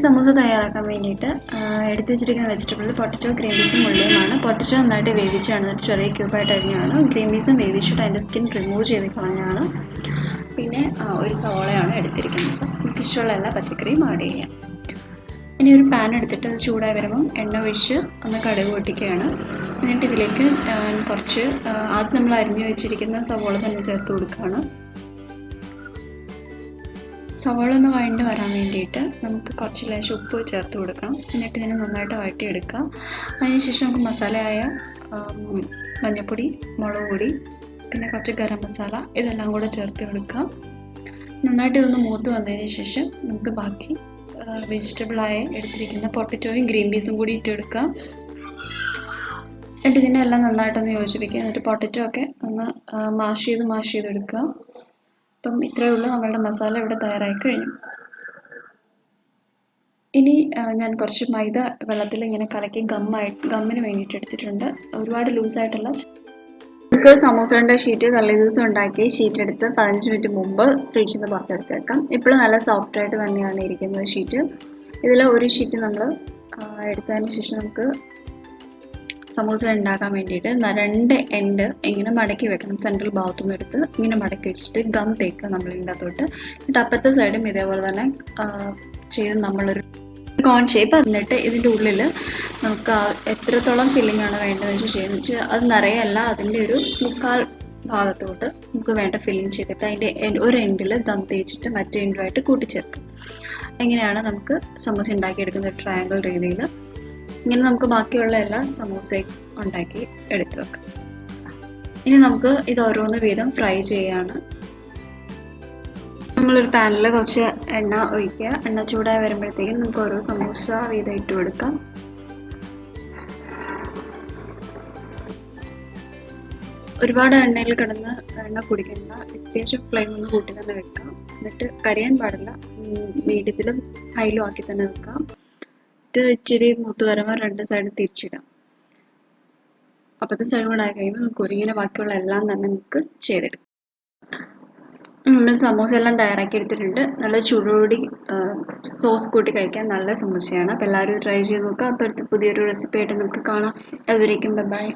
സമൂസ തയ്യാറാക്കാൻ വേണ്ടിയിട്ട് എടുത്തു വെച്ചിരിക്കുന്ന വെജിറ്റബിൾ പൊട്ടറ്റോ, ഗ്രീൻ പീസും ഉള്ളിയുമാണ്. പൊട്ടറ്റോ നന്നായിട്ട് വേവിച്ചാണ്, ചെറിയ ക്യൂബായിട്ട് അരിഞ്ഞാണ്. ഗ്രീൻ പീസും വേവിച്ചിട്ട് അതിൻ്റെ സ്കിൻ റിമൂവ് ചെയ്ത് കളഞ്ഞാണ്. പിന്നെ ഒരു സവോളയാണ് എടുത്തിരിക്കുന്നത്. നമുക്ക് ഇഷ്ടമുള്ള എല്ലാ പച്ചക്കറിയും ആഡ് ചെയ്യാം. ഇനി ഒരു പാൻ എടുത്തിട്ട് അത് ചൂടായി വരുമ്പം എണ്ണ ഒഴിച്ച് ഒന്ന് കടുക് പൊട്ടിക്കുകയാണ്. എന്നിട്ട് ഇതിലേക്ക് കുറച്ച് ആദ്യം നമ്മൾ അരിഞ്ഞു വെച്ചിരിക്കുന്ന സവോള തന്നെ ചേർത്ത് കൊടുക്കുകയാണ്. സവാള ഒന്ന് വഴണ്ട് വരാൻ വേണ്ടിയിട്ട് നമുക്ക് കുറച്ച് ലേശം ഉപ്പ് ചേർത്ത് കൊടുക്കണം. എന്നിട്ട് ഇതിനെ നന്നായിട്ട് വഴറ്റിയെടുക്കുക. അതിനുശേഷം നമുക്ക് മസാലയായ മഞ്ഞൾപ്പൊടി, മുളക് പൊടി, പിന്നെ കുറച്ച് ഗരം മസാല ഇതെല്ലാം കൂടെ ചേർത്ത് കൊടുക്കുക. നന്നായിട്ട് ഇതൊന്ന് മൂത്ത് വന്നതിന് ശേഷം നമുക്ക് ബാക്കി വെജിറ്റബിളായി എടുത്തിരിക്കുന്ന പൊട്ടറ്റോയും ഗ്രീൻ പീസും കൂടി ഇട്ടെടുക്കുക. എന്നിട്ട് ഇതിനെ എല്ലാം നന്നായിട്ടൊന്ന് യോജിപ്പിക്കുക. എന്നിട്ട് പൊട്ടറ്റോ ഒക്കെ ഒന്ന് മാഷ് ചെയ്തെടുക്കുക. അപ്പം ഇത്രയേ ഉള്ളൂ, നമ്മളുടെ മസാല ഇവിടെ തയ്യാറായി കഴിഞ്ഞു. ഇനി ഞാൻ കുറച്ച് മൈദ വെള്ളത്തിൽ ഇങ്ങനെ കലക്കി ഗമ്മിന് വേണ്ടിയിട്ട് എടുത്തിട്ടുണ്ട്. ഒരുപാട് ലൂസായിട്ടല്ല. നമുക്ക് സമൂസയുടെ ഷീറ്റ് തലേ ദിവസം ഉണ്ടാക്കി ഷീറ്റ് എടുത്ത് 15 മിനിറ്റ് മുമ്പ് ഫ്രിഡ്ജിൽ നിന്ന് പുറത്തെടുത്ത് വെക്കാം. ഇപ്പോഴും നല്ല സോഫ്റ്റായിട്ട് തന്നെയാണ് ഇരിക്കുന്നത് ഷീറ്റ്. ഇതിൽ ഒരു ഷീറ്റ് നമ്മൾ എടുത്തതിന് ശേഷം നമുക്ക് സമൂസ ഉണ്ടാക്കാൻ വേണ്ടിയിട്ട് 2 എൻഡ് ഇങ്ങനെ മടക്കി വെക്കണം. സെൻട്രൽ ഭാഗത്തുനിന്ന് എടുത്ത് ഇങ്ങനെ മടക്കി വെച്ചിട്ട് ഗം തേക്കുക നമ്മൾ ഇതിൻ്റെ അകത്തോട്ട്. എന്നിട്ട് അപ്പുറത്തെ സൈഡും ഇതേപോലെ തന്നെ ചെയ്ത് നമ്മളൊരു കോൺ ഷേപ്പ്. എന്നിട്ട് ഇതിൻ്റെ ഉള്ളിൽ നമുക്ക് എത്രത്തോളം ഫില്ലിംഗ് ആണ് വേണ്ടതെന്ന് വെച്ചാൽ അത് നിറയല്ല, അതിൻ്റെ ഒരു 3/4 ഭാഗത്തോട്ട് നമുക്ക് വേണ്ട ഫില്ലിംഗ് ചെയ്തിട്ട് അതിൻ്റെ ഒരു എൻഡിൽ ഗം തേച്ചിട്ട് മറ്റേ എൻഡുമായിട്ട് കൂട്ടിച്ചേർക്കുക. എങ്ങനെയാണ് നമുക്ക് സമൂസ ഉണ്ടാക്കിയെടുക്കുന്ന ട്രയാങ്കിൾ രീതിയിൽ. ഇങ്ങനെ നമുക്ക് ബാക്കിയുള്ള എല്ലാ സമൂസയും ഉണ്ടാക്കി എടുത്തു വെക്കാം. ഇനി നമുക്ക് ഇത് ഓരോന്ന് വീതം ഫ്രൈ ചെയ്യാണ്. നമ്മളൊരു പാനിൽ കുറച്ച് എണ്ണ ഒഴിക്കുക. എണ്ണ ചൂടായി വരുമ്പോഴത്തേക്കും നമുക്ക് ഓരോ സമൂസ വീതം ഇട്ട് കൊടുക്കാം. ഒരുപാട് എണ്ണയിൽ കിടന്ന് എണ്ണ കുടിക്കുന്ന, അത്യാവശ്യം ഫ്ലെയിം ഒന്ന് കൂട്ടി തന്നെ വെക്കാം. എന്നിട്ട് കരിയാൻ പാടില്ല, മീഡിയത്തിലും ഹൈയിലും ആക്കി തന്നെ വെക്കാം. ഇച്ചിരി മൂത്ത് വരുമ്പോൾ 2 സൈഡും തിരിച്ചിടാം. അപ്പത്തെ സൈഡ് കൂടെ ആയി കഴിയുമ്പോൾ നമുക്ക് ഒരുങ്ങിനെ ബാക്കിയുള്ള എല്ലാം തന്നെ നമുക്ക് ചെയ്തെടുക്കാം. നമ്മൾ സമൂസ എല്ലാം തയ്യാറാക്കി എടുത്തിട്ടുണ്ട്. നല്ല ചൂടോടി സോസ് കൂട്ടി കഴിക്കാൻ നല്ല സമൂസയാണ്. അപ്പോൾ എല്ലാവരും ട്രൈ ചെയ്ത് നോക്കുക. അപ്പോൾ അടുത്ത പുതിയൊരു റെസിപ്പി ആയിട്ട് നമുക്ക് കാണാം. അതുവരേക്കും ബൈ.